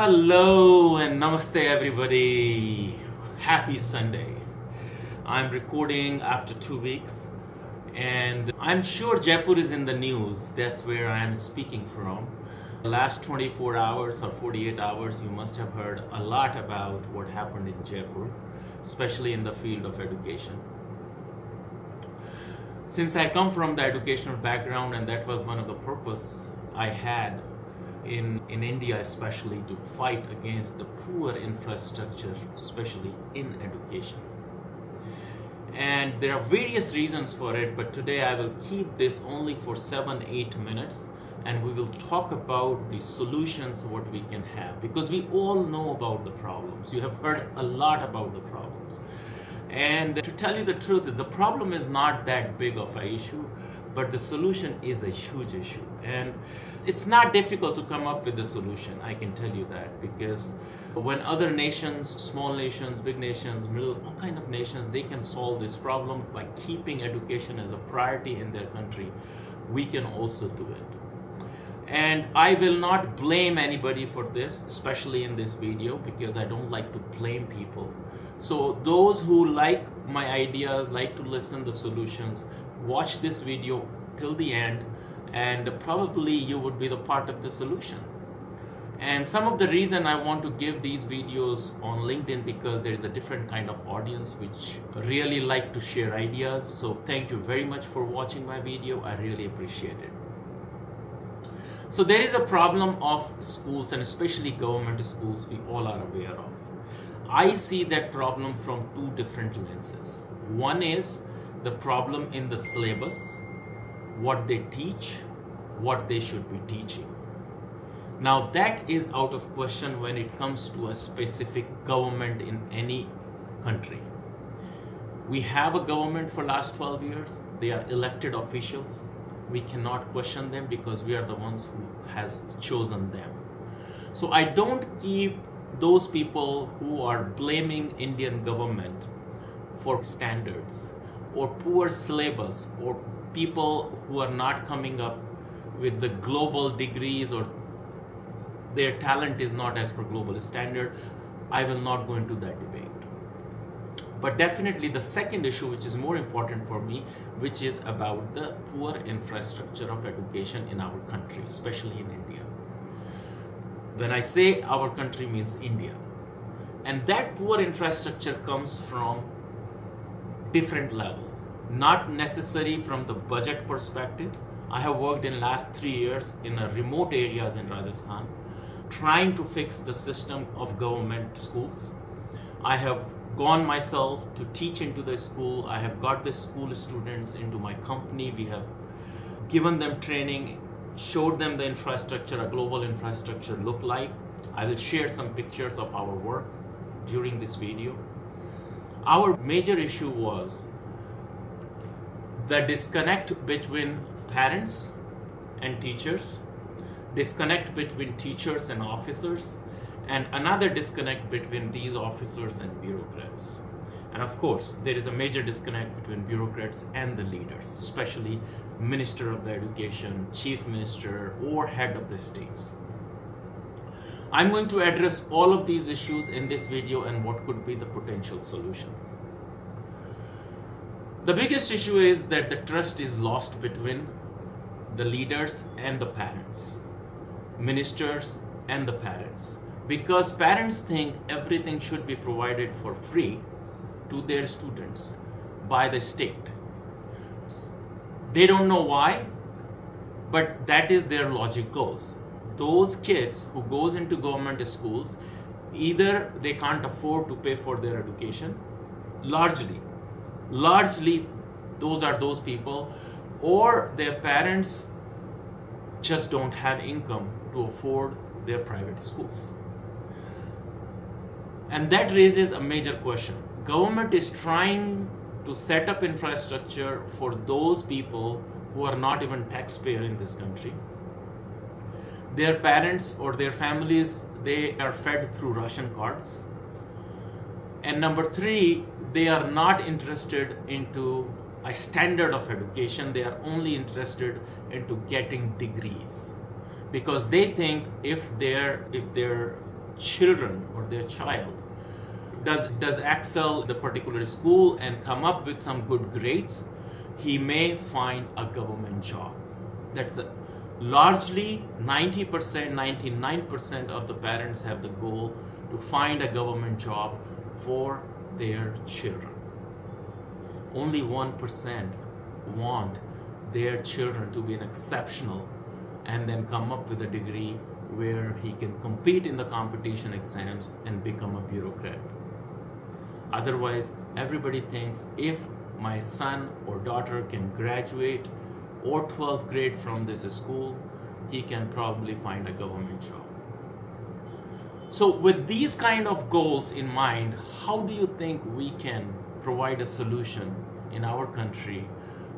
Hello and namaste everybody. Happy Sunday. I'm recording after 2 weeks and I'm sure Jaipur is in the news. That's where I am speaking from. The last 24 hours or 48 hours, you must have heard a lot about what happened in Jaipur, especially in the field of education. Since I come from the educational background and that was one of the purpose I had in India, especially to fight against the poor infrastructure, especially in education. And there are various reasons for it, but today I will keep this only for 7-8 minutes and we will talk about the solutions, what we can have, because we all know about the problems. You have heard a lot about the problems. And to tell you the truth, the problem is not that big of an issue, but the solution is a huge issue. And it's not difficult to come up with the solution, I can tell you that, because when other nations, small nations, big nations, middle, all kind of nations, they can solve this problem by keeping education as a priority in their country, we can also do it. And I will not blame anybody for this, especially in this video, because I don't like to blame people. So those who like my ideas, like to listen the solutions, watch this video till the end and probably you would be the part of the solution. And some of the reason I want to give these videos on LinkedIn, because there is a different kind of audience which really like to share ideas. So thank you very much for watching my video. I really appreciate it. So there is a problem of schools, and especially government schools, we all are aware of. I see that problem from two different lenses. One is the problem in the syllabus, what they teach, what they should be teaching. Now that is out of question when it comes to a specific government in any country. We have a government for last 12 years. They are elected officials. We cannot question them because we are the ones who has chosen them. So I don't keep those people who are blaming Indian government for standards or poor syllabus or people who are not coming up with the global degrees or their talent is not as per global standard. I will not go into that debate. But definitely the second issue, which is more important for me, which is about the poor infrastructure of education in our country, especially in India. When I say our country, means India. And that poor infrastructure comes from different level. Not necessary from the budget perspective. I have worked in last 3 years in a remote areas in Rajasthan, trying to fix the system of government schools. I have gone myself to teach into the school. I have got the school students into my company. We have given them training, showed them the infrastructure, a global infrastructure look like. I will share some pictures of our work during this video. Our major issue was the disconnect between parents and teachers, disconnect between teachers and officers, and another disconnect between these officers and bureaucrats. And of course, there is a major disconnect between bureaucrats and the leaders, especially Minister of the Education, Chief Minister, or Head of the States. I'm going to address all of these issues in this video and what could be the potential solution. The biggest issue is that the trust is lost between the leaders and the parents, ministers and the parents, because parents think everything should be provided for free to their students by the state. They don't know why, but that is their logic goes. Those kids who goes into government schools, either they can't afford to pay for their education, largely those are those people, or their parents just don't have income to afford their private schools. And that raises a major question. Government is trying to set up infrastructure for those people who are not even taxpayer in this country. Their parents or their families, they are fed through ration cards. And number three, they are not interested into a standard of education. They are only interested into getting degrees, because they think if their children or their child does excel in the particular school and come up with some good grades, he may find a government job. That's largely 90%, 99% of the parents have the goal to find a government job for their children. Only 1% want their children to be an exceptional and then come up with a degree where he can compete in the competition exams and become a bureaucrat. Otherwise, everybody thinks if my son or daughter can graduate or 12th grade from this school, he can probably find a government job. So with these kind of goals in mind, how do you think we can provide a solution in our country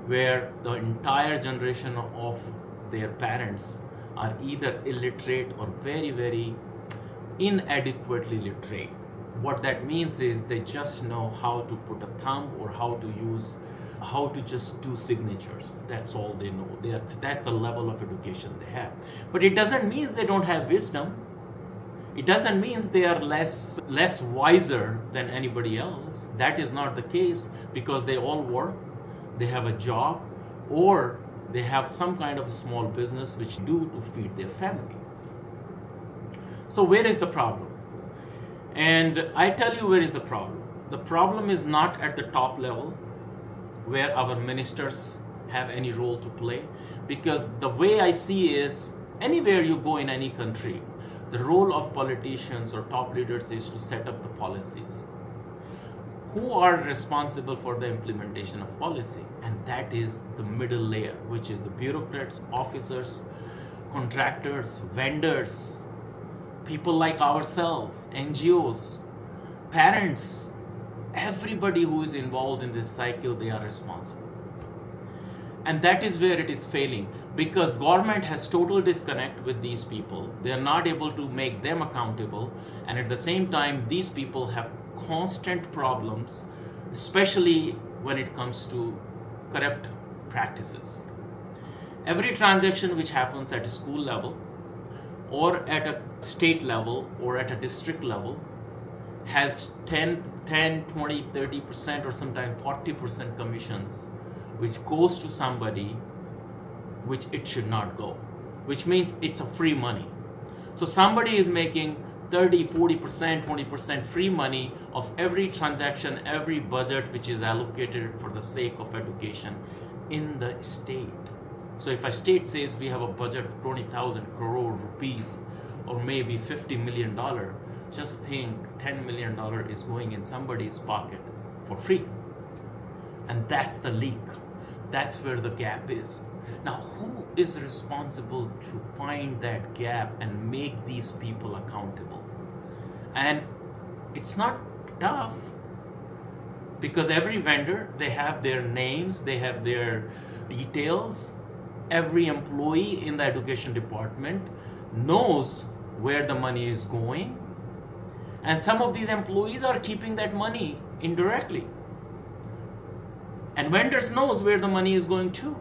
where the entire generation of their parents are either illiterate or very, very inadequately literate? What that means is they just know how to put a thumb or how to just do signatures. That's all they know. That's the level of education they have. But it doesn't mean they don't have wisdom. It doesn't mean they are less wiser than anybody else. That is not the case, because they all work, they have a job, or they have some kind of a small business which they do to feed their family. So where is the problem? And I tell you where is the problem. The problem is not at the top level where our ministers have any role to play, because the way I see is anywhere you go in any country, the role of politicians or top leaders is to set up the policies. Who are responsible for the implementation of policy? And that is the middle layer, which is the bureaucrats, officers, contractors, vendors, people like ourselves, NGOs, parents, everybody who is involved in this cycle, they are responsible. And that is where it is failing, because government has total disconnect with these people. They are not able to make them accountable, and at the same time these people have constant problems, especially when it comes to corrupt practices. Every transaction which happens at a school level or at a state level or at a district level has 10, 20, 30% or sometimes 40% commissions, which goes to somebody which it should not go, which means it's a free money. So somebody is making 30, 40%, 20% free money of every transaction, every budget which is allocated for the sake of education in the state. So if a state says we have a budget of 20,000 crore rupees or maybe $50 million, just think $10 million is going in somebody's pocket for free. And that's the leak. That's where the gap is. Now, who is responsible to find that gap and make these people accountable? And it's not tough, because every vendor, they have their names, they have their details. Every employee in the education department knows where the money is going. And some of these employees are keeping that money indirectly. And vendors knows where the money is going to.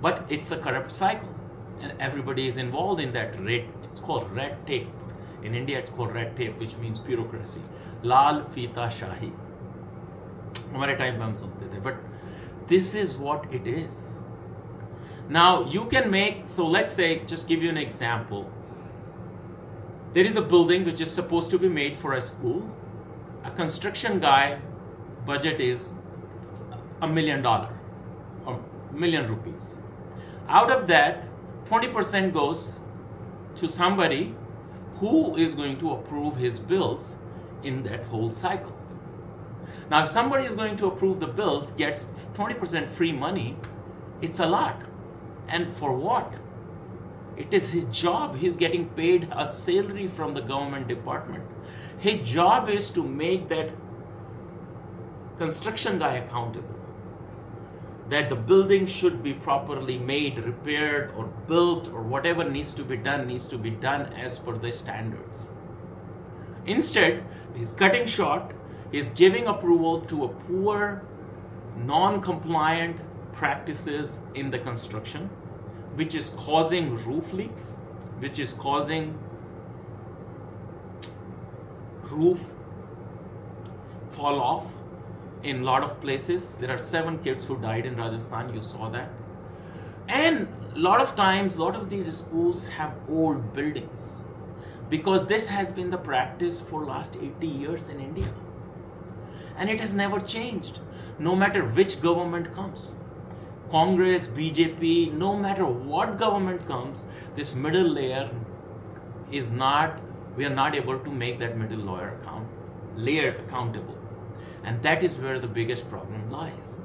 But it's a corrupt cycle. And everybody is involved in that it's called red tape. In India, it's called red tape, which means bureaucracy. Lal Fita Shahi. हमारे time पे हम सुनते थे. But this is what it is. Now you can make, so let's say, just give you an example. There is a building which is supposed to be made for a school. A construction guy budget is $1 million or million rupees. Out of that, 20% goes to somebody who is going to approve his bills in that whole cycle. Now, if somebody is going to approve the bills, gets 20% free money, it's a lot. And for what? It is his job. He's getting paid a salary from the government department. His job is to make that construction guy accountable. That the building should be properly made, repaired, or built, or whatever needs to be done as per the standards. Instead, he's cutting short, he's giving approval to a poor, non-compliant practices in the construction, which is causing roof leaks, which is causing roof fall off in a lot of places. There are 7 kids who died in Rajasthan, you saw that. And a lot of times, a lot of these schools have old buildings because this has been the practice for last 80 years in India. And it has never changed, no matter which government comes. Congress, BJP, no matter what government comes, this middle layer is not, we are not able to make that middle layer accountable. And that is where the biggest problem lies.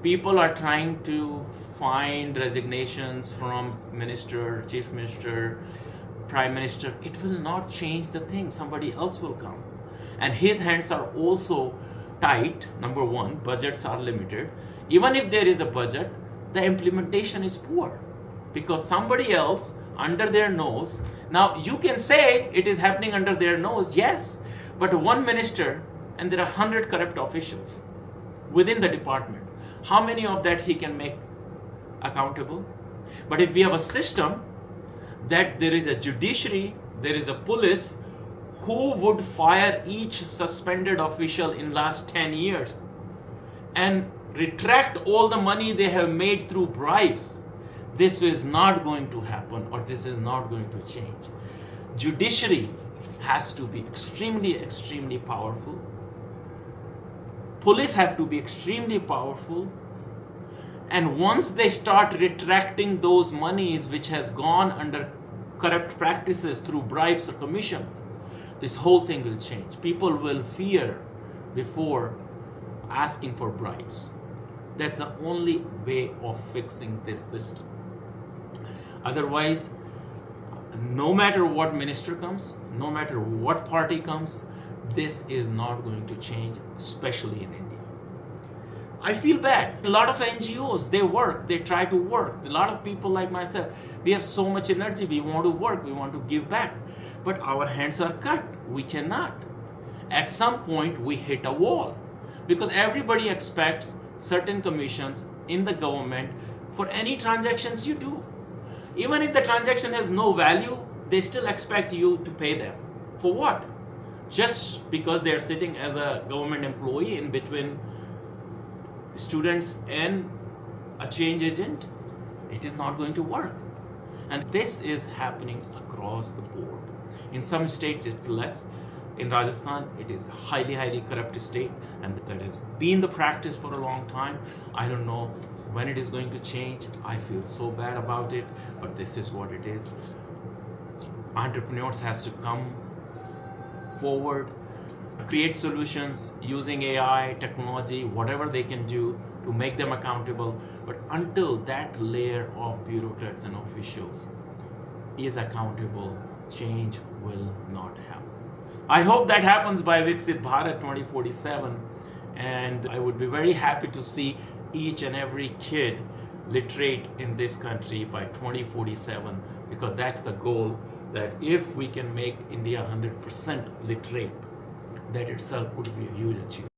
People are trying to find resignations from minister, chief minister, prime minister. It will not change the thing. Somebody else will come. And his hands are also tight. Number one, budgets are limited. Even if there is a budget, the implementation is poor because somebody else under their nose. Now you can say it is happening under their nose, yes, but one minister and there are 100 corrupt officials within the department. How many of that he can make accountable? But if we have a system that there is a judiciary, there is a police who would fire each suspended official in last 10 years and retract all the money they have made through bribes, this is not going to happen, or this is not going to change. Judiciary has to be extremely powerful. Police have to be extremely powerful. And once they start retracting those monies which has gone under corrupt practices through bribes or commissions, this whole thing will change. People will fear before asking for bribes. That's the only way of fixing this system. Otherwise, no matter what minister comes, no matter what party comes, this is not going to change, especially in India. I feel bad. A lot of NGOs, they work, they try to work. A lot of people like myself, we have so much energy, we want to work, we want to give back. But our hands are cut. We cannot. At some point, we hit a wall because everybody expects certain commissions in the government for any transactions you do. Even if the transaction has no value, they still expect you to pay them. For what? Just because they're sitting as a government employee in between students and a change agent? It is not going to work. And this is happening across the board. In some states it's less. In Rajasthan, it is highly corrupt state, and that has been the practice for a long time. I don't know when it is going to change. I feel so bad about it, but this is what it is. Entrepreneurs has to come forward, create solutions using AI, technology, whatever they can do to make them accountable. But until that layer of bureaucrats and officials is accountable, change will not happen. I hope that happens by Viksit Bharat 2047, and I would be very happy to see each and every kid literate in this country by 2047, because that's the goal, that if we can make India 100% literate, that itself would be a huge achievement.